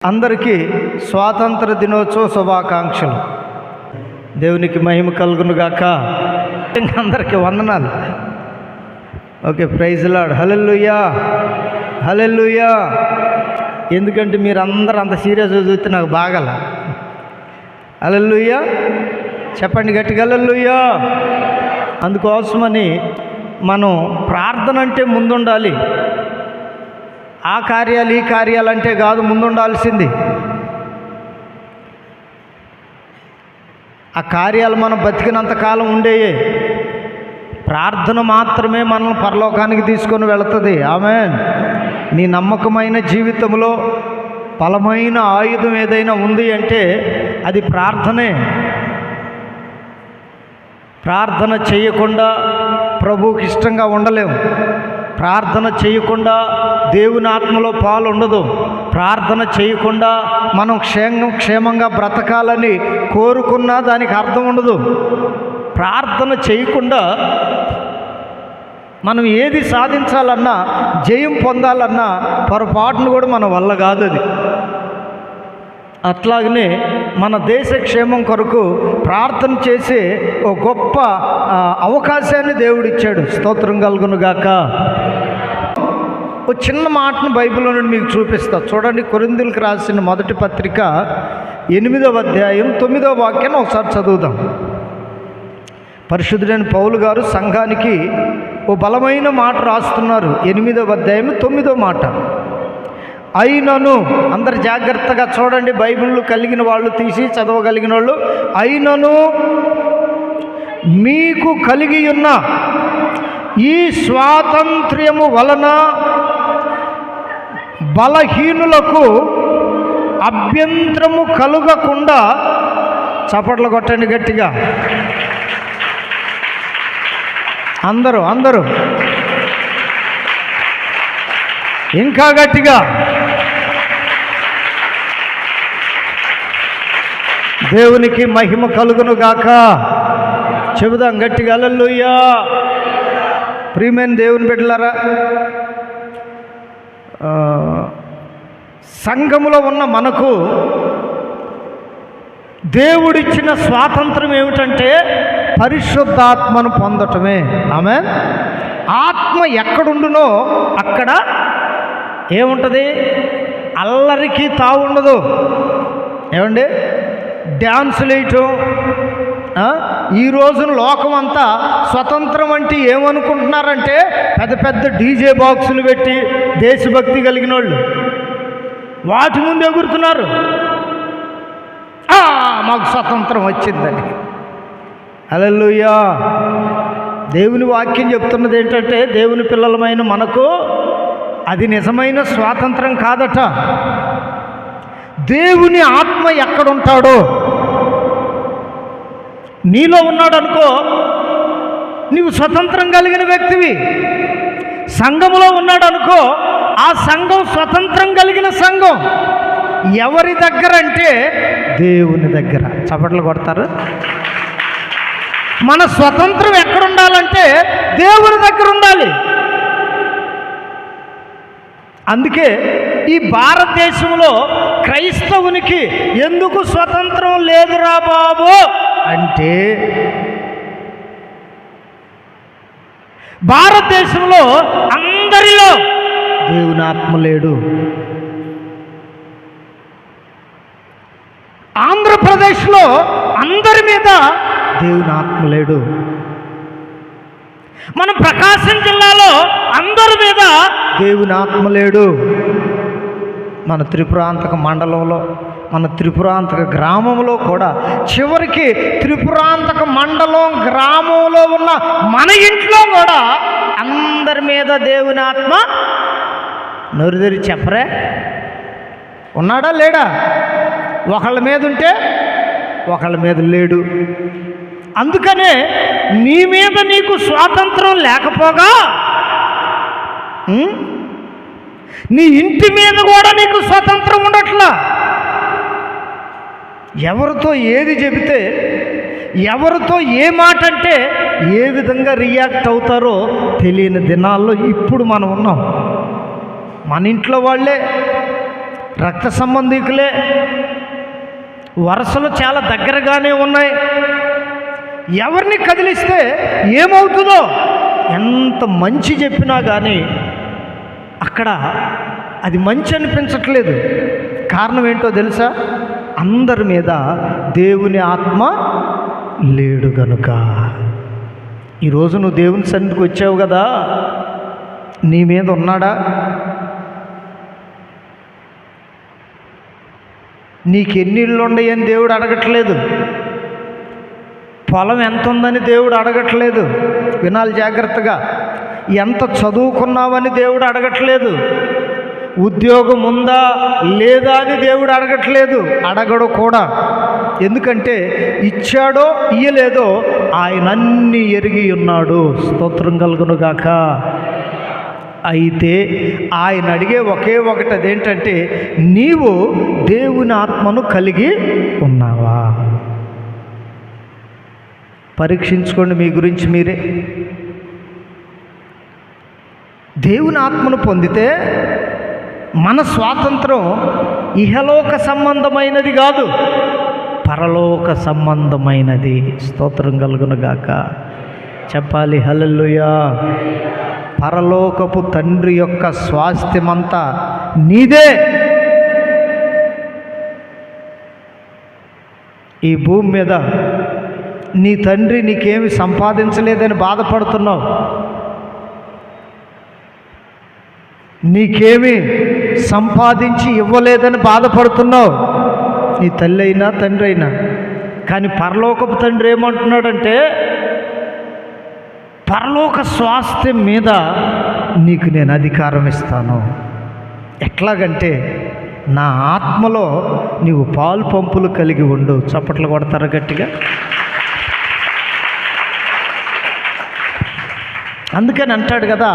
అందరికీ స్వాతంత్ర దినోత్సవ శుభాకాంక్షలు. దేవునికి మహిమ కలుగును గాక. అందరికీ వందనాలు. Okay, praise Lord. Hallelujah, hallelujah. ఎందుకంటే మీరు అందరూ అంత సీరియస్గా చూస్తే నాకు బాగల. హల్లెలూయా చెప్పండి గట్టిగా, హల్లెలూయా. అందుకోసమని మనం ప్రార్థన అంటే ముందుండాలి. ఆ కార్యాలు ఈ కార్యాలు అంటే కాదు ముందుండాల్సింది. ఆ కార్యాలు మనం బతికినంతకాలం ఉండేయే. ప్రార్థన మాత్రమే మనల్ని పరలోకానికి తీసుకొని వెళుతుంది. ఆమేన్. నీ నమ్మకమైన జీవితంలో బలమైన ఆయుధం ఏదైనా ఉంది అంటే అది ప్రార్థనే. ప్రార్థన చేయకుండా ప్రభువుకి ఇష్టంగా ఉండలేము. ప్రార్థన చేయకుండా దేవుని ఆత్మలో పాలు ఉండదు. ప్రార్థన చేయకుండా మనం క్షేమంగా బ్రతకాలని కోరుకున్నా దానికి అర్థం ఉండదు. ప్రార్థన చేయకుండా మనం ఏది సాధించాలన్నా, జయం పొందాలన్నా పొరపాటును కూడా మన వల్ల కాదు అది. అట్లాగనే మన దేశ క్షేమం కొరకు ప్రార్థన చేసే ఒక గొప్ప అవకాశాన్ని దేవుడిచ్చాడు. స్తోత్రం కలుగును గాక. ఒక చిన్న మాటను బైబిల్లో నుండి మీకు చూపిస్తా. చూడండి, కొరింథీయులకు రాసిన మొదటి పత్రిక 8వ అధ్యాయం 9వ వాక్యాన్ని ఒకసారి చదువుదాం. పరిశుద్ధుడైన పౌలు గారు సంఘానికి ఓ బలమైన మాట రాస్తున్నారు. 8వ అధ్యాయం 9వ మాట. అయినను, అందరు జాగ్రత్తగా చూడండి, బైబిళ్ళు కలిగిన వాళ్ళు తీసి చదవగలిగిన వాళ్ళు. అయినను మీకు కలిగి ఉన్న ఈ స్వాతంత్ర్యము వలన బలహీనులకు అభ్యంతరము కలుగకుండా, చప్పట్లు కొట్టండి గట్టిగా అందరూ ఇంకా గట్టిగా. దేవునికి మహిమ కలుగును గాక. చెబుదాం గట్టిగా, హల్లెలూయా. ప్రియమైన దేవుని బిడ్డలారా, సంఘములో ఉన్న మనకు దేవుడిచ్చిన స్వాతంత్రం ఏమిటంటే పరిశుద్ధాత్మను పొందటమే. ఆమేన్. ఆత్మ ఎక్కడుండునో అక్కడ ఏముంటుంది? అల్లరికి తావుండదు. ఏమండి? డ్యాన్సులు వేయటం. ఈ రోజున లోకం అంతా స్వతంత్రం అంటే ఏమనుకుంటున్నారంటే పెద్ద పెద్ద డీజే బాక్సులు పెట్టి దేశభక్తి కలిగిన వాళ్ళు వాటి ముందు ఎగురుతున్నారు. మాకు స్వతంత్రం వచ్చిందని. హల్లెలూయా. దేవుని వాక్యం చెప్తున్నది ఏంటంటే దేవుని పిల్లలమైన మనకు అది నిజమైన స్వాతంత్రం కాదట. దేవుని ఆత్మ ఎక్కడుంటాడో, నీలో ఉన్నాడు అనుకో, నీవు స్వతంత్రం కలిగిన వ్యక్తివి. సంఘములో ఉన్నాడు అనుకో, ఆ సంఘం స్వతంత్రం కలిగిన సంఘం. ఎవరి దగ్గర అంటే దేవుని దగ్గర. చప్పట్లు కొడతారు. మన స్వతంత్రం ఎక్కడుండాలంటే దేవుని దగ్గర ఉండాలి. అందుకే ఈ భారతదేశంలో క్రైస్తవునికి ఎందుకు స్వతంత్రం లేదురా బాబు అంటే, భారతదేశంలో అందరిలో దేవుని ఆత్మ లేడు. ఆంధ్రప్రదేశ్లో అందరి మీద దేవుని ఆత్మ లేడు. మన ప్రకాశం జిల్లాలో అందరి మీద దేవుని ఆత్మ లేడు. మన త్రిపురాంతక మండలంలో, మన త్రిపురాంతక గ్రామంలో కూడా, చివరికి త్రిపురాంతక మండలం గ్రామంలో ఉన్న మన ఇంట్లో కూడా అందరి మీద దేవుని ఆత్మ నోరు తెరిచి చెప్పరే ఉన్నాడా లేడా? ఒకళ్ళ మీద ఉంటే ఒకళ్ళ మీద లేడు. అందుకనే నీ మీద నీకు స్వాతంత్రం లేకపోగా నీ ఇంటి మీద కూడా నీకు స్వతంత్రం ఉండట్లా. ఎవరితో ఏది చెబితే, ఎవరితో ఏ మాట అంటే ఏ విధంగా రియాక్ట్ అవుతారో తెలియని దినాల్లో ఇప్పుడు మనం ఉన్నాం. మన ఇంట్లో వాళ్ళే రక్త సంబంధికులే, వరుసలు చాలా దగ్గరగానే ఉన్నాయి. ఎవరిని కదిలిస్తే ఏమవుతుందో ఎంత మంచి చెప్పినా కానీ అక్కడ అది మంచి అనిపించట్లేదు. కారణం ఏంటో తెలుసా? అందరి మీద దేవుని ఆత్మ లేడు గనుక. ఈరోజు నువ్వు దేవుని సన్నిధికి వచ్చావు కదా, నీ మీద ఉన్నాడా? నీకెన్ని ఇళ్ళు ఉన్నాయని దేవుడు అడగట్లేదు. పొలం ఎంత ఉందని దేవుడు అడగట్లేదు. వినాలి జాగ్రత్తగా. ఎంత చదువుకున్నావని దేవుడు అడగట్లేదు. ఉద్యోగం ఉందా లేదా అని దేవుడు అడగట్లేదు, అడగడు కూడా. ఎందుకంటే ఇచ్చాడో ఇయ్యలేదో ఆయన అన్నీ ఎరిగి ఉన్నాడు. స్తోత్రం కలుగునుగాక. అయితే ఆయన అడిగే ఒకే ఒకటి, అదేంటంటే నీవు దేవుని ఆత్మను కలిగి ఉన్నావా? పరీక్షించుకోండి మీ గురించి మీరే. దేవుని ఆత్మను పొందితే మన స్వాతంత్రం ఇహలోక సంబంధమైనది కాదు, పరలోక సంబంధమైనది. స్తోత్రం కలుగునుగాక. చెప్పాలి హల్లెలూయా. పరలోకపు తండ్రి యొక్క స్వాస్థ్యమంతా నీదే. ఈ భూమి మీద నీ తండ్రి నీకేమి సంపాదించలేదని బాధపడుతున్నావు, నీకేమి సంపాదించి ఇవ్వలేదని బాధపడుతున్నావు, నీ తల్లి అయినా తండ్రి అయినా. కానీ పరలోకపు తండ్రి ఏమంటున్నాడంటే, పరలోక స్వాస్థ్యం మీద నీకు నేను అధికారం ఇస్తాను. ఎట్లాగంటే నా ఆత్మలో నీవు పాలు పంపులు కలిగి ఉండు. చప్పట్లు కొడతారా గట్టిగా? అందుకని అంటాడు కదా,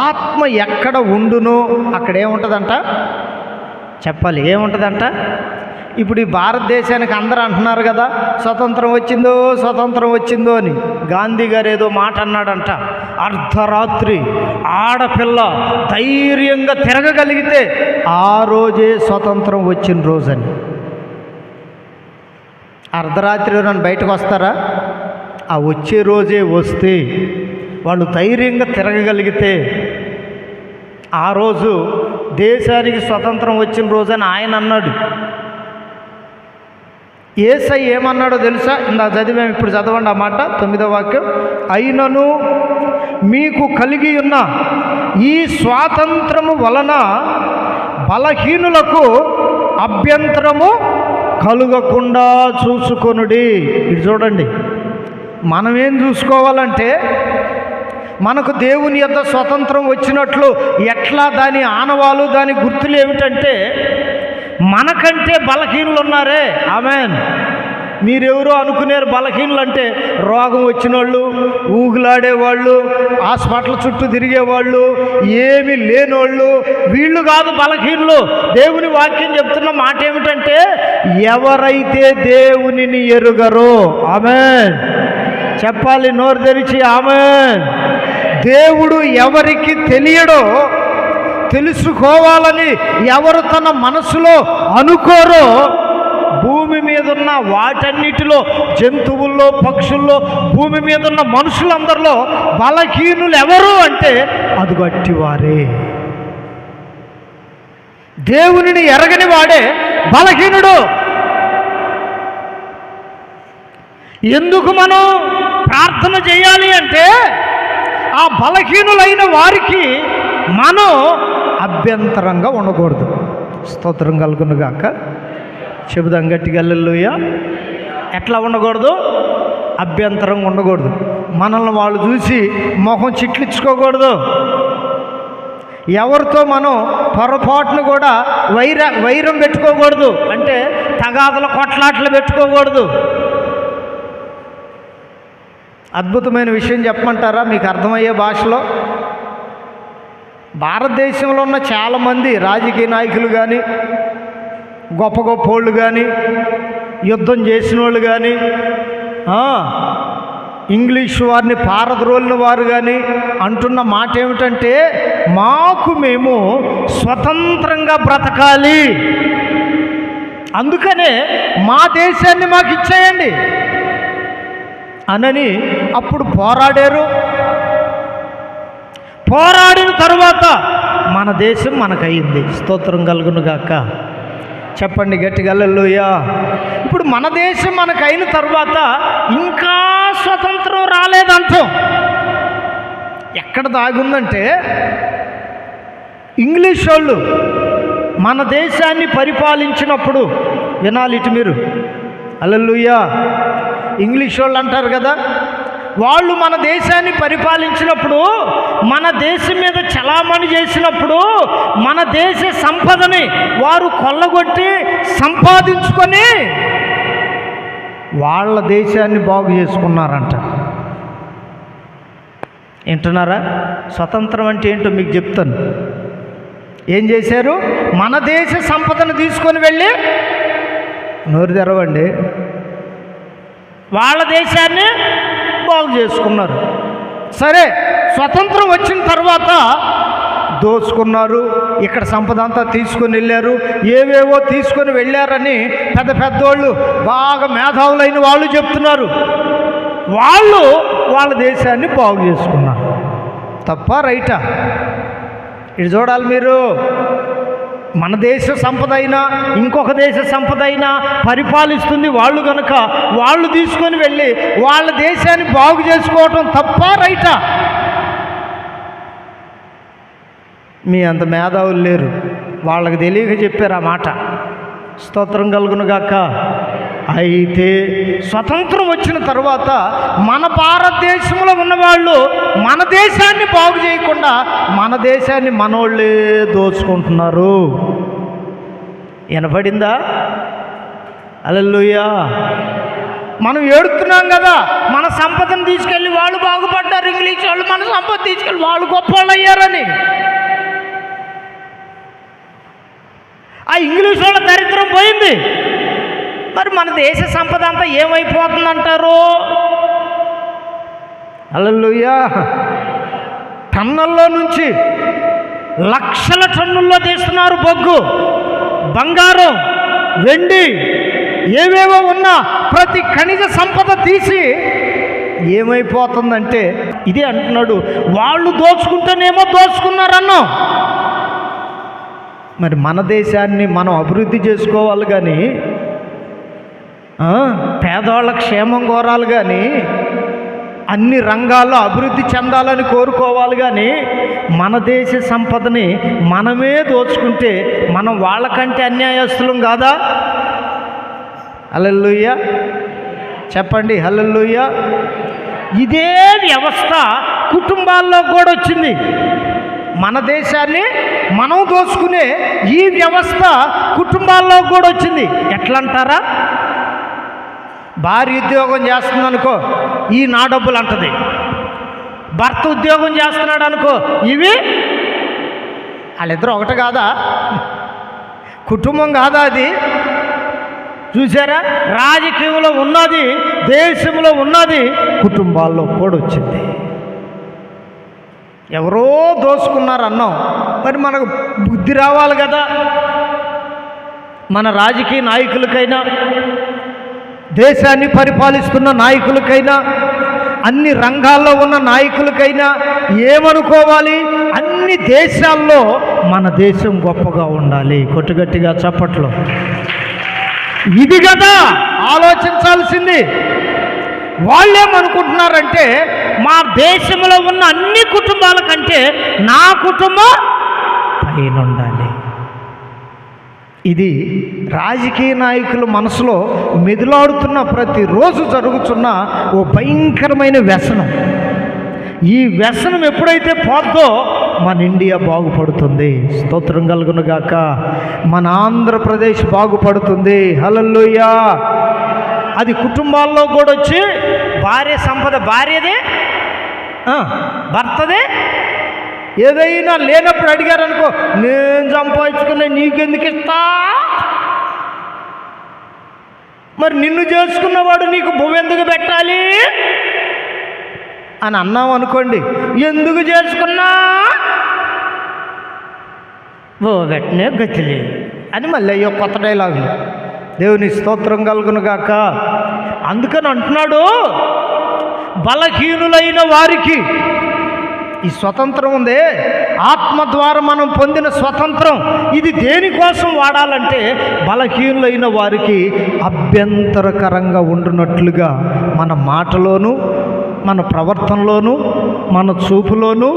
ఆత్మ ఎక్కడ ఉండునో అక్కడ ఏముంటుందంట? చెప్పాలి, ఏముంటుందంట? ఇప్పుడు ఈ భారతదేశానికి అందరూ అంటున్నారు కదా, స్వతంత్రం వచ్చిందో స్వతంత్రం వచ్చిందో అని. గాంధీ గారు ఏదో మాట అన్నాడంట, అర్ధరాత్రి ఆడపిల్ల ధైర్యంగా తిరగగలిగితే ఆ రోజే స్వతంత్రం వచ్చిన రోజని. అర్ధరాత్రి నన్ను బయటకు వస్తారా? ఆ వచ్చే రోజే వస్తే వాళ్ళు ధైర్యంగా తిరగగలిగితే ఆ రోజు దేశానికి స్వతంత్రం వచ్చిన రోజని ఆయన అన్నాడు. యేసయ్య ఏమన్నాడో తెలుసా? ఇందాక చదివాం, ఇప్పుడు చదవండి ఆ మాట, 9వ వాక్యం. అయినను మీకు కలిగి ఉన్న ఈ స్వాతంత్రము వలన బలహీనులకు అభ్యంతరము కలుగకుండా చూసుకొనుడి. ఇది చూడండి, మనమేం చూసుకోవాలంటే మనకు దేవుని యొద్ద స్వతంత్రం వచ్చినట్లు ఎట్లా దాని ఆనవాలు, దాని గుర్తులు ఏమిటంటే, మనకంటే బలహీనులు ఉన్నారే. ఆమేన్. మీరెవరో అనుకునేరు బలహీనులు అంటే రోగం వచ్చిన వాళ్ళు, ఊగులాడేవాళ్ళు, హాస్పిటల్ చుట్టూ తిరిగేవాళ్ళు, ఏమీ లేనోళ్ళు, వీళ్ళు కాదు బలహీనులు. దేవుని వాక్యం చెప్తున్న మాట ఏమిటంటే, ఎవరైతే దేవునిని ఎరుగరో, ఆమేన్ చెప్పాలి నోరు తెరిచి, ఆమేన్. దేవుడు ఎవరికి తెలియడో, తెలుసుకోవాలని ఎవరు తన మనసులో అనుకోరో, భూమి మీద ఉన్న వాటన్నిటిలో, జంతువుల్లో, పక్షుల్లో, భూమి మీద ఉన్న మనుషులందరిలో బలహీనులు ఎవరు అంటే అది గట్టివారే. దేవునిని ఎరగని వాడే బలహీనుడు. ఎందుకు మనం ప్రార్థన చేయాలి అంటే, ఆ బలహీనులైన వారికి మనం అభ్యంతరంగా ఉండకూడదు. స్తోత్రం కలుగునుగాక. చెబుదాం గట్టిగా హల్లెలూయా. ఎట్లా ఉండకూడదు? అభ్యంతరంగా ఉండకూడదు. మనల్ని వాళ్ళు చూసి మొహం చిట్లించుకోకూడదు. ఎవరితో మనం పొరపాటును కూడా వైరం పెట్టుకోకూడదు. అంటే తగాదల కొట్లాట్లు పెట్టుకోకూడదు. అద్భుతమైన విషయం చెప్పమంటారా మీకు అర్థమయ్యే భాషలో? భారతదేశంలో ఉన్న చాలామంది రాజకీయ నాయకులు కానీ, గొప్ప గొప్ప వాళ్ళు కానీ, యుద్ధం చేసిన వాళ్ళు కానీ, ఇంగ్లీష్ వారిని పారద్రోలిన వారు కానీ అంటున్న మాట ఏమిటంటే, మాకు మేము స్వతంత్రంగా బ్రతకాలి, అందుకనే మా దేశాన్ని మాకు ఇచ్చేయండి అనని అప్పుడు పోరాడారు. పోరాడిన తరువాత మన దేశం మనకయింది. స్తోత్రం కలుగును గాక. చెప్పండి గట్టిగా హల్లెలూయా. ఇప్పుడు మన దేశం మనకైన తర్వాత ఇంకా స్వతంత్రం రాలేదంటాం. ఎక్కడ దాగుందంటే, ఇంగ్లీష్ వాళ్ళు మన దేశాన్ని పరిపాలించినప్పుడు, వినాలి ఇటు మీరు, హల్లెలూయా. ఇంగ్లీష్ వాళ్ళు అంటారు కదా, వాళ్ళు మన దేశాన్ని పరిపాలించినప్పుడు, మన దేశం మీద చలామణి చేసినప్పుడు, మన దేశ సంపదని వారు కొల్లగొట్టి సంపాదించుకొని వాళ్ళ దేశాన్ని బాగు చేసుకున్నారంట. వింటున్నారా? స్వతంత్రం అంటే ఏంటో మీకు చెప్తాను. ఏం చేశారు? మన దేశ సంపదను తీసుకొని వెళ్ళి, నోరు తెరవండి, వాళ్ళ దేశాన్ని బాగు చేసుకున్నారు. సరే, స్వతంత్రం వచ్చిన తర్వాత దోచుకున్నారు, ఇక్కడ సంపద అంతా తీసుకొని వెళ్ళారు, ఏవేవో తీసుకొని వెళ్ళారని పెద్ద పెద్దోళ్ళు, బాగా మేధావులైన వాళ్ళు చెప్తున్నారు. వాళ్ళు వాళ్ళ దేశాన్ని బాగు చేసుకున్నారు. తప్ప రైటా? ఇది చూడాలి మీరు. మన దేశ సంపద అయినా ఇంకొక దేశ సంపద అయినా పరిపాలిస్తుంది వాళ్ళు కనుక, వాళ్ళు తీసుకొని వెళ్ళి వాళ్ళ దేశాన్ని బాగు చేసుకోవటం తప్ప రైటా? మీ అంత మేధావులు లేరు, వాళ్ళకి తెలియక చెప్పారు ఆ మాట. స్తోత్రం కలుగును గాక. అయితే స్వతంత్రం వచ్చిన తర్వాత మన భారతదేశంలో ఉన్నవాళ్ళు మన దేశాన్ని బాగు చేయకుండా మన దేశాన్ని మనోళ్ళే దోచుకుంటున్నారు. వినపడిందా? హల్లెలూయా. మనం ఏడుతున్నాం కదా, మన సంపదను తీసుకెళ్ళి వాళ్ళు బాగుపడ్డారు, ఇంగ్లీష్ వాళ్ళు మన సంపద తీసుకెళ్ళి వాళ్ళు గొప్ప వాళ్ళు అయ్యారని. ఆ ఇంగ్లీష్ వాళ్ళ దరిద్రం పోయింది. మరి మన దేశ సంపద అంతా ఏమైపోతుందంటారు? హల్లెలూయా. టన్నుల్లో నుంచి లక్షల టన్నుల్లో తీస్తున్నారు బొగ్గు, బంగారం, వెండి, ఏవేవో ఉన్నా ప్రతి ఖనిజ సంపద తీసి ఏమైపోతుందంటే, ఇదే అంటున్నాడు, వాళ్ళు దోచుకుంటేనేమో దోచుకున్నారన్నాం. మరి మన దేశాన్ని మనం అభివృద్ధి చేసుకోవాలి కానీ, పేదవాళ్ళ క్షేమం కోరాలి కానీ, అన్ని రంగాల్లో అభివృద్ధి చెందాలని కోరుకోవాలి కానీ, మన దేశ సంపదని మనమే దోచుకుంటే మనం వాళ్ళకంటే అన్యాయస్తులం కాదా? హల్లెలూయా. చెప్పండి హల్లెలూయా. ఇదే వ్యవస్థ కుటుంబాల్లో కూడా వచ్చింది. మన దేశాన్ని మనం దోచుకునే ఈ వ్యవస్థ కుటుంబాల్లో కూడా వచ్చింది. ఎట్లా అంటారా? భార్య ఉద్యోగం చేస్తుంది అనుకో, ఈ నా డబ్బులు అంటది. భర్త ఉద్యోగం చేస్తున్నాడు అనుకో, ఇవి వాళ్ళిద్దరూ ఒకటి కాదా? కుటుంబం కాదా అది? చూసారా? రాజకీయంలో ఉన్నది, దేశంలో ఉన్నది, కుటుంబాల్లో కూడా వచ్చింది. ఎవరో దోసుకున్నారు అన్నాం, మరి మనకు బుద్ధి రావాలి కదా. మన రాజకీయ నాయకులకైనా, దేశాన్ని పరిపాలిస్తున్న నాయకులకైనా, అన్ని రంగాల్లో ఉన్న నాయకులకైనా ఏమనుకోవాలి? అన్ని దేశాల్లో మన దేశం గొప్పగా ఉండాలి. కొట్టుగట్టిగా చప్పట్లు. ఇది కదా ఆలోచించాల్సింది. వాళ్ళేమనుకుంటున్నారంటే, మా దేశంలో ఉన్న అన్ని కుటుంబాల కంటే నా కుటుంబం పైన ఉండాలి. ఇది రాజకీయ నాయకుల మనసులో మెదులాడుతున్న, ప్రతిరోజు జరుగుతున్న ఓ భయంకరమైన వ్యసనం. ఈ వ్యసనం ఎప్పుడైతే పోద్దో మన ఇండియా బాగుపడుతుంది. స్తోత్రం కలుగును గాక. మన ఆంధ్రప్రదేశ్ బాగుపడుతుంది. హల్లెలూయా. అది కుటుంబాల్లో కూడా వచ్చి, భార్య సంపద భార్యదే, భర్తదే. ఏదైనా లేనప్పుడు అడిగారనుకో, నేను సంపాదించుకునే నీకెందుకు ఇస్తా? మరి నిన్ను చేసుకున్నవాడు నీకు భూమి ఎందుకు పెట్టాలి? అని అన్నాం అనుకోండి, ఎందుకు చేసుకున్నా ఓ వెంటనే గతిలే అని మళ్ళీ అయ్యో కొత్త డైలాగులు. దేవుని స్తోత్రం కలుగును గాక. అందుకని అంటున్నాడు, బలహీనులైన వారికి ఈ స్వతంత్రం ఉందే, ఆత్మ ద్వారా మనం పొందిన స్వతంత్రం, ఇది దేనికోసం వాడాలంటే బలహీనులైన వారికి అభ్యంతరకరంగా ఉండునట్లుగా మన మాటలోను, మన ప్రవర్తనలోను, మన చూపులోను,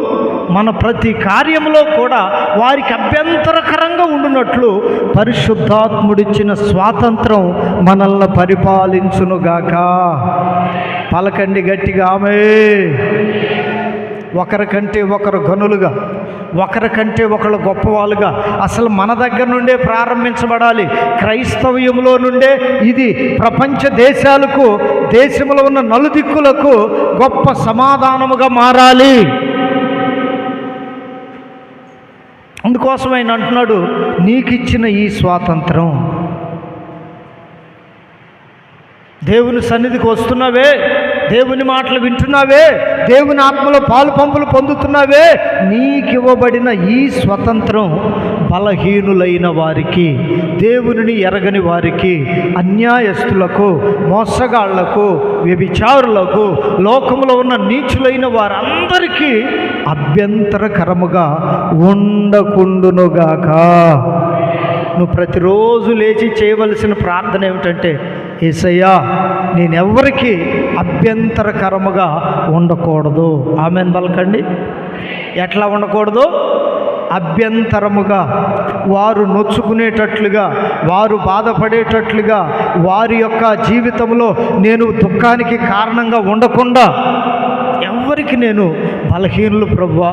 మన ప్రతి కార్యంలో కూడా వారికి అభ్యంతరకరంగా ఉండునట్లు పరిశుద్ధాత్ముడిచ్చిన స్వాతంత్రం మనల్ని పరిపాలించునుగాక. పలకండి గట్టిగా ఆమేన్. ఒకరికంటే ఒకరు గనులుగా, ఒకరికంటే ఒకరు గొప్పవాళ్ళుగా అసలు మన దగ్గర నుండే ప్రారంభించబడాలి. క్రైస్తవ్యంలో నుండే ఇది ప్రపంచ దేశాలకు, దేశంలో ఉన్న నలుదిక్కులకు గొప్ప సమాధానముగా మారాలి. అందుకోసం ఆయన అంటున్నాడు, నీకు ఇచ్చిన ఈ స్వాతంత్రం, దేవుని సన్నిధికి వస్తున్నావే, దేవుని మాటలు వింటున్నావే, దేవుని ఆత్మలో పాలు పంపులు పొందుతున్నావే, నీకివ్వబడిన ఈ స్వతంత్రం బలహీనులైన వారికి, దేవునిని ఎరగని వారికి, అన్యాయస్తులకు, మోసగాళ్లకు, వ్యభిచారులకు, లోకంలో ఉన్న నీచులైన వారందరికీ అభ్యంతరకరముగా ఉండకుండునుగాక. నువ్వు ప్రతిరోజు లేచి చేయవలసిన ప్రార్థన ఏమిటంటే, యేసయ్యా నేనెవ్వరికి అభ్యంతరకరముగా ఉండకూడదు. ఆమెన్ పలకండి. ఎట్లా ఉండకూడదు? అభ్యంతరముగా, వారు నొచ్చుకునేటట్లుగా, వారు బాధపడేటట్లుగా, వారి యొక్క జీవితంలో నేను దుఃఖానికి కారణంగా ఉండకుండా, ఎవ్వరికి నేను బలహీనులు ప్రభువా,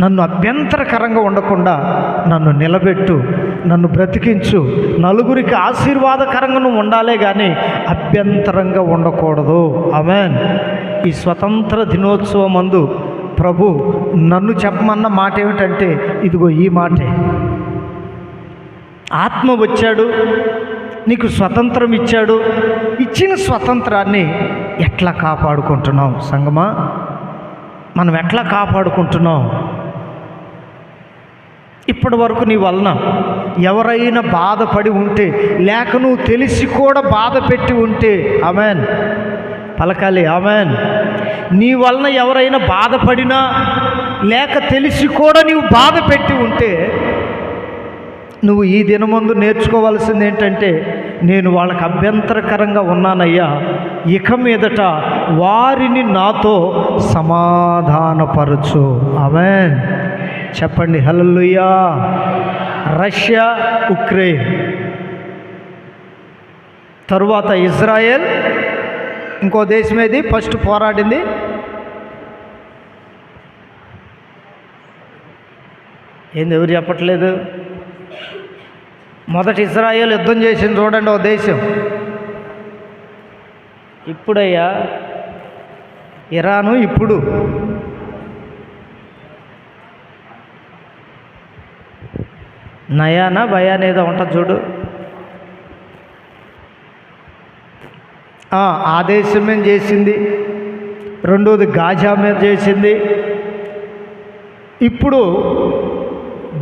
నన్ను అభ్యంతరకరంగా ఉండకుండా నన్ను నిలబెట్టు, నన్ను బ్రతికించు, నలుగురికి ఆశీర్వాదకరంగా నువ్వు ఉండాలే కానీ అభ్యంతరంగా ఉండకూడదు. ఆమేన్. ఈ స్వతంత్ర దినోత్సవం అందు ప్రభు నన్ను చెప్పమన్న మాట ఏమిటంటే, ఇదిగో ఈ మాటే. ఆత్మ వచ్చాడు, నీకు స్వతంత్రం ఇచ్చాడు. ఇచ్చిన స్వతంత్రాన్ని ఎట్లా కాపాడుకుంటున్నాం సంగమా? మనం ఎట్లా కాపాడుకుంటున్నాం? ఇప్పటి వరకు నీ వలన ఎవరైనా బాధపడి ఉంటే, లేక నువ్వు తెలిసి కూడా బాధ పెట్టి ఉంటే, ఆమెన్ పలకాలి. ఆమెన్. నీ వలన ఎవరైనా బాధపడినా, లేక తెలిసి కూడా నీవు బాధ పెట్టి ఉంటే, నువ్వు ఈ దినమందు నేర్చుకోవాల్సింది ఏంటంటే, నేను వాళ్ళకి అభ్యంతరకరంగా ఉన్నానయ్యా, ఇక మీదట వారిని నాతో సమాధానపరచు. ఆమేన్. చెప్పండి హల్లెలూయా. రష్యా, ఉక్రెయిన్, తరువాత ఇజ్రాయెల్, ఇంకో దేశం ఏది ఫస్ట్ పోరాడింది? ఏంది, ఎవరు చెప్పట్లేదు? మొదటి ఇజ్రాయెల్ యుద్ధం చేసింది చూడండి, ఓ దేశం. ఇప్పుడయ్యా ఇరాను, ఇప్పుడు నయానా భయాన్ ఏదో ఉంటుంది చూడు, ఆ దేశం మీద చేసింది. రెండోది గాజా మీద చేసింది. ఇప్పుడు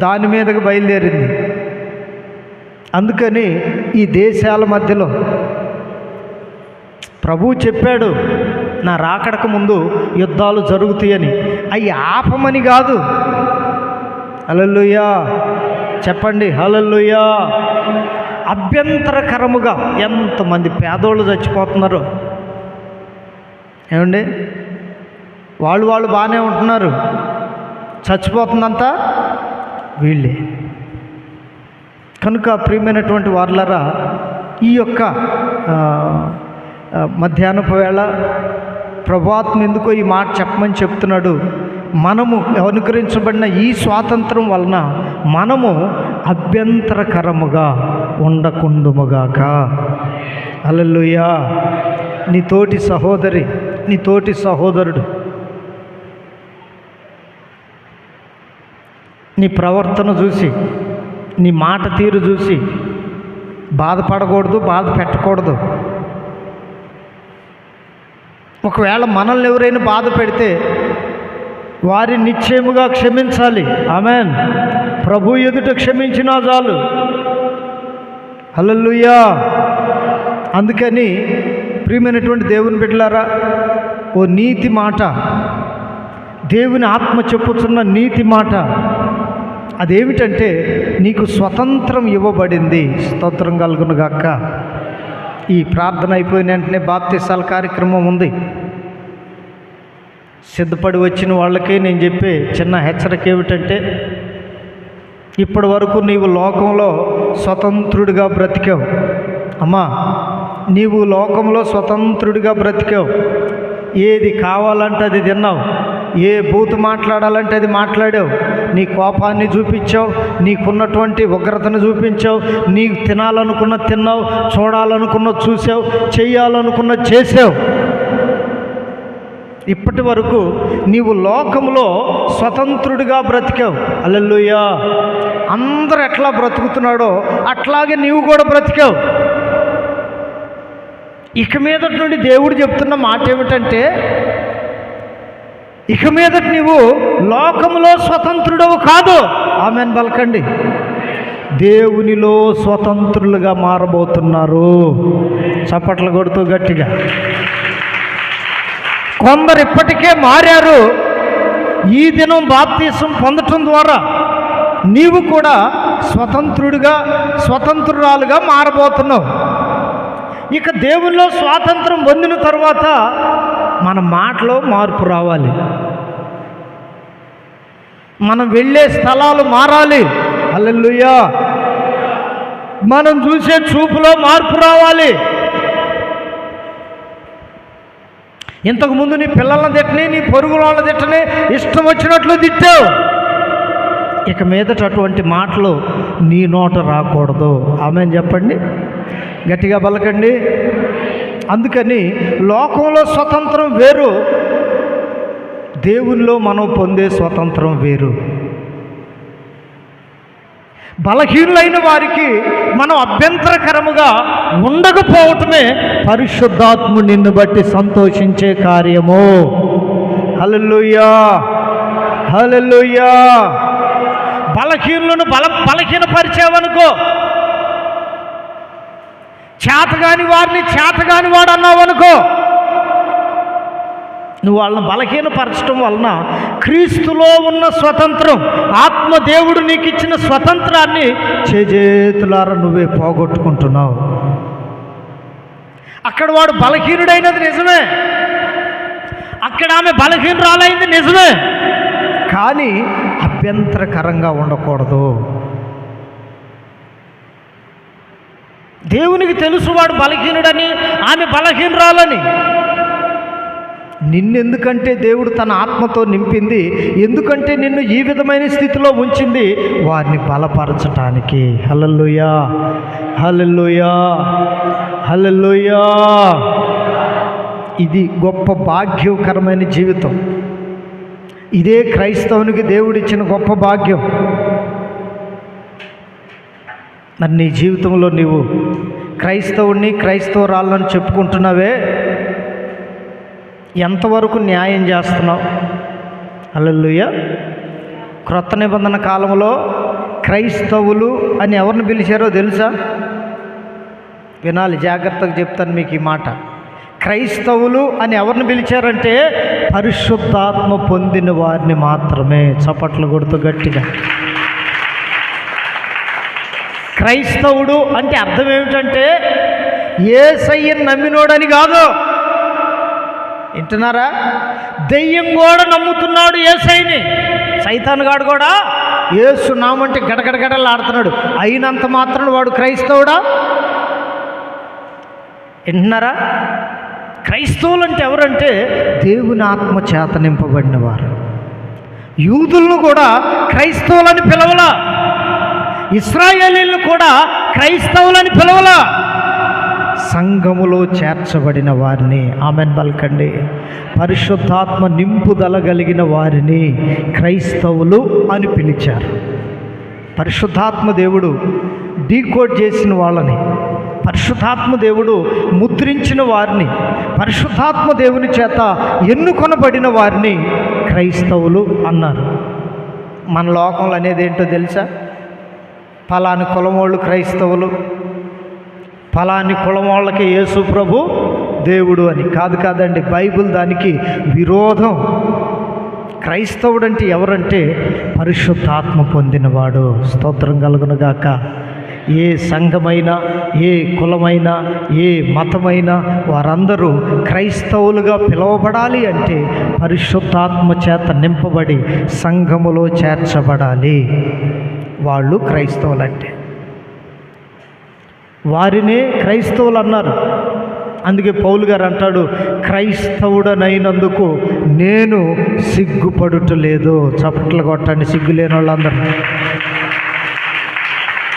దాని మీదకి బయలుదేరింది. అందుకని ఈ దేశాల మధ్యలో ప్రభువు చెప్పాడు, నా రాకడకు ముందు యుద్ధాలు జరుగుతాయని. అవి ఆపమని కాదు. హల్లెలూయా. చెప్పండి హల్లెలూయా. అభ్యంతరకరముగా ఎంతమంది పేదోళ్ళు చచ్చిపోతున్నారు ఏమండి? వాళ్ళు బాగానే ఉంటున్నారు, చచ్చిపోతుందంతా వీళ్ళే. కనుక ప్రియమైనటువంటి వారులారా, ఈ యొక్క మధ్యాహ్నపు వేళ ప్రభువాత్మ ఎందుకో ఈ మాట చెప్పమని చెప్తున్నాడు. మనము అనుగ్రహించబడిన ఈ స్వాతంత్రం వలన మనము అభ్యంతరకరముగా ఉండకుండుముగాక. హల్లెలూయా. నీ తోటి సహోదరి, నీ తోటి సహోదరుడు నీ ప్రవర్తన చూసి, నీ మాట తీరు చూసి బాధపడకూడదు, బాధ పెట్టకూడదు. ఒకవేళ మనల్ని ఎవరైనా బాధ పెడితే వారిని నిశ్చయముగా క్షమించాలి. ఆమెన్. ప్రభు ఎదుట క్షమించినా చాలు. హల్లెలూయా. అందుకని ప్రియమైనటువంటి దేవుని బిడ్డలారా, ఓ నీతి మాట, దేవుని ఆత్మ చెప్పుచున్న నీతి మాట అదేమిటంటే, నీకు స్వతంత్రం ఇవ్వబడింది. స్తోత్రం కలుగును గాక. ఈ ప్రార్థన అయిపోయిన వెంటనే బాప్తిసాల కార్యక్రమం ఉంది. సిద్ధపడి వచ్చిన వాళ్ళకి నేను చెప్పే చిన్న హెచ్చరిక ఏమిటంటే, ఇప్పటి వరకు నీవు లోకంలో స్వతంత్రుడిగా బ్రతికావు. అమ్మా, నీవు లోకంలో స్వతంత్రుడిగా బ్రతికావు. ఏది కావాలంటే అది తిన్నావు, ఏ బూతు మాట్లాడాలంటే అది మాట్లాడావు, నీ కోపాన్ని చూపించావు, నీకున్నటువంటి ఉగ్రతను చూపించావు, నీకు తినాలనుకున్న తిన్నావు, చూడాలనుకున్న చూసావు, చేయాలనుకున్న చేసావు. ఇప్పటి వరకు నీవు లోకంలో స్వతంత్రుడిగా బ్రతికావు. హల్లెలూయా. అందరూ ఎట్లా బ్రతుకుతున్నాడో అట్లాగే నీవు కూడా బ్రతికావు. ఇక మీదట నుండి దేవుడు చెప్తున్న మాట ఏమిటంటే, ఇక మీదట నీవు లోకంలో స్వతంత్రుడవు కాదు. ఆమెన్ పలకండి. దేవునిలో స్వతంత్రులుగా మారబోతున్నారు. చప్పట్లు కొడుతూ గట్టిగా. కొందరు ఇప్పటికే మారారు. ఈ దినం బాప్తీసం పొందటం ద్వారా నీవు కూడా స్వతంత్రురాలుగా మారబోతున్నావు. ఇక దేవుల్లో స్వాతంత్రం పొందిన తర్వాత మన మాటలో మార్పు రావాలి, మనం వెళ్ళే స్థలాలు మారాలి. హల్లెలూయా. మనం చూసే చూపులో మార్పు రావాలి. ఇంతకుముందు నీ పిల్లలను తిట్టని, నీ పొరుగు వాళ్ళని తిట్టని, ఇష్టం వచ్చినట్లు తిట్టావు. ఇక మీదట అటువంటి మాటలు నీ నోట రాకూడదు. ఆమెన్ చెప్పండి, గట్టిగా పలకండి. అందుకని లోకంలో స్వతంత్రం వేరు, దేవునిలో మనం పొందే స్వతంత్రం వేరు. బలహీనులైన వారికి మనం అభ్యంతరకరముగా ఉండకపోవటమే పరిశుద్ధాత్ముడు నిన్ను బట్టి సంతోషించే కార్యము. హల్లెలూయా, హల్లెలూయా. బలహీనులను బలహీనపరిచావనుకో, చేతగాని వారిని చేతగాని వాడు అన్నావనుకో, నువ్వు వాళ్ళని బలహీనపరచడం వలన క్రీస్తులో ఉన్న స్వతంత్రం, ఆత్మదేవుడు నీకు ఇచ్చిన స్వతంత్రాన్ని చేజేతులారా నువ్వే పోగొట్టుకుంటున్నావు. అక్కడ వాడు బలహీనుడైనది నిజమే, అక్కడ ఆమె బలహీనురాలైంది నిజమే, కానీ అభ్యంతరకరంగా ఉండకూడదు. దేవునికి తెలుసు వాడు బలహీనుడని, ఆమె బలహీనురాలని. నిన్నెందుకంటే దేవుడు తన ఆత్మతో నింపింది, ఎందుకంటే నిన్ను ఈ విధమైన స్థితిలో ఉంచింది, వారిని బలపరచటానికి. హల్లెలూయా, హల్లెలూయా, హల్లెలూయా. ఇది గొప్ప భాగ్యకరమైన జీవితం. ఇదే క్రైస్తవునికి దేవుడిచ్చిన గొప్ప భాగ్యం. మరి నీ జీవితంలో నీవు క్రైస్తవుడిని, క్రైస్తవురాళ్ళని చెప్పుకుంటున్నావే, ఎంతవరకు న్యాయం చేస్తున్నావు? హల్లెలూయా. క్రొత్త నిబంధన కాలంలో క్రైస్తవులు అని ఎవరిని పిలిచారో తెలుసా? వినాలి, జాగ్రత్తగా చెప్తాను మీకు ఈ మాట. క్రైస్తవులు అని ఎవరిని పిలిచారంటే పరిశుద్ధాత్మ పొందిన వారిని మాత్రమే. చప్పట్లు కొడుతూ గట్టిగా. క్రైస్తవుడు అంటే అర్థం ఏమిటంటే యేసయ్యను నమ్మినోడని కాదు. వింటున్నారా? దెయ్యం కూడా నమ్ముతున్నాడు యేసయ్యని. సైతానుగాడు కూడా యేసు నామంటే గడగడగడలు ఆడుతున్నాడు. అయినంత మాత్రం వాడు క్రైస్తవుడా? వింటున్నారా? క్రైస్తవులు అంటే ఎవరంటే దేవుని ఆత్మ చేత నింపబడిన వారు. యూదులను కూడా క్రైస్తవులని పిలవలా, ఇశ్రాయేలీలను కూడా క్రైస్తవులని పిలవలా, సంఘములో చేర్చబడిన వారిని, ఆమెన్ పలకండి, పరిశుద్ధాత్మ నింపుదల కలిగిన వారిని క్రైస్తవులు అని పిలిచారు. పరిశుద్ధాత్మ దేవుడు డీకోడ్ చేసిన వాళ్ళని, పరిశుద్ధాత్మ దేవుడు ముద్రించిన వారిని, పరిశుద్ధాత్మ దేవుని చేత ఎన్నుకొనబడిన వారిని క్రైస్తవులు అన్నారు. మన లోకంలో అనేది ఏంటో తెలుసా? ఫలాని కులం వాళ్ళు క్రైస్తవులు, ఫలాని కులం వాళ్ళకి యేసు ప్రభు దేవుడు అని. కాదండి, బైబిల్ దానికి విరోధం. క్రైస్తవుడు అంటే ఎవరంటే పరిశుద్ధాత్మ పొందినవాడు. స్తోత్రం కలుగునుగాక. ఏ సంఘమైనా, ఏ కులమైనా, ఏ మతమైనా వారందరూ క్రైస్తవులుగా పిలువబడాలి అంటే పరిశుద్ధాత్మ చేత నింపబడి సంఘములో చేర్చబడాలి. వాళ్ళు క్రైస్తవులంటే. వారినే క్రైస్తవులు అన్నారు. అందుకే పౌలు గారు అంటాడు, క్రైస్తవుడనైనందుకు నేను సిగ్గుపడుటలేదు. చప్పట్లు కొట్టండి సిగ్గు లేని వాళ్ళందరూ.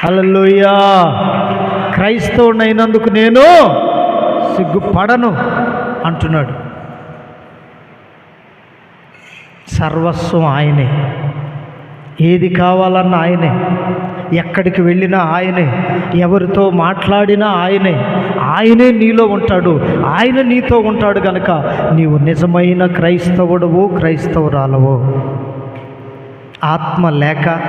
హల్లెలూయా. క్రైస్తవుడైనందుకు నేను సిగ్గుపడను అంటున్నాడు. సర్వస్వం ఆయనే, ఏది కావాలన్నా ఆయనే, ఎక్కడికి వెళ్ళినా ఆయనే, ఎవరితో మాట్లాడినా ఆయనే నీలో ఉంటాడు, ఆయన నీతో ఉంటాడు. కనుక నీవు నిజమైన క్రైస్తవుడవు, క్రైస్తవురాలవు. ఆత్మ లేక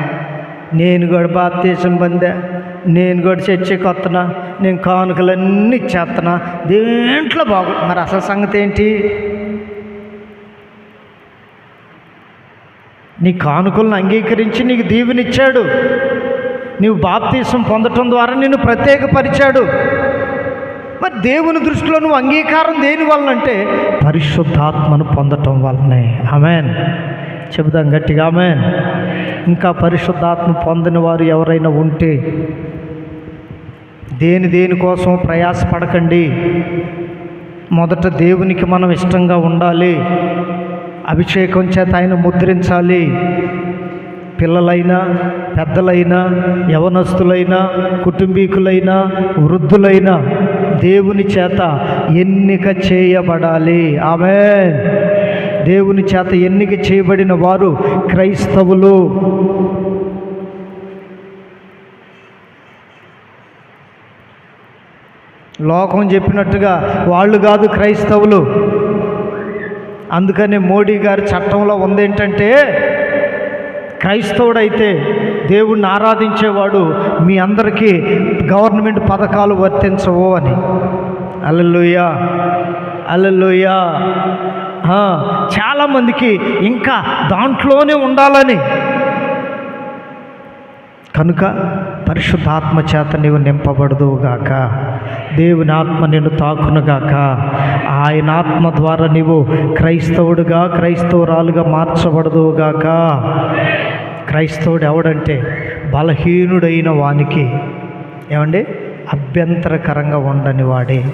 నేను కూడా బాప్తీసం పొందా, నేను కూడా చర్చికి వస్తున్నా, నేను కానుకలన్నీ ఇచ్చేస్తున్నా, దేంట్లో మరి అసలు సంగతి ఏంటి? నీ కానుకలను అంగీకరించి నీకు దీవెనిచ్చాడు. నీవు బాప్తీసం పొందటం ద్వారా నిన్ను ప్రత్యేకపరిచాడు. మరి దేవుని దృష్టిలో నువ్వు అంగీకారం దేని వలనంటే పరిశుద్ధాత్మను పొందటం వల్లనే. ఆమేన్. చెబుదాం గట్టిగా ఆమేన్. ఇంకా పరిశుద్ధాత్మ పొందిన వారు ఎవరైనా ఉంటే దేనికోసం ప్రయాసపడకండి. మొదట దేవునికి మనం ఇష్టంగా ఉండాలి. అభిషేకం చేత ఆయన ముద్రించాలి. పిల్లలైనా, పెద్దలైనా, యవనస్తులైనా, కుటుంబీకులైనా, వృద్ధులైనా దేవుని చేత ఎన్నిక చేయబడాలి. ఆమేన్. దేవుని చేత ఎన్నిక చేయబడిన వారు క్రైస్తవులు. లోకం చెప్పినట్టుగా వాళ్ళు కాదు క్రైస్తవులు. అందుకనే మోడీ గారి చట్టంలో ఉందేంటంటే, క్రైస్తవుడైతే దేవుణ్ణి ఆరాధించేవాడు మీ అందరికీ గవర్నమెంట్ పథకాలు వర్తించవు అని. హల్లెలూయా, హల్లెలూయా. చాలామందికి ఇంకా దాంట్లోనే ఉండాలని. కనుక పరిశుద్ధాత్మ చేత నీవు నింపబడదువుగాక. దేవుని ఆత్మ నిన్ను తాకునుగాక. ఆయన ఆత్మ ద్వారా నీవు క్రైస్తవుడుగా, క్రైస్తవురాలుగా మార్చబడదువుగాక. క్రైస్తవుడు ఎవడంటే బలహీనుడైన వానికి ఏమండి అభ్యంతరకరంగా ఉండని వాడే.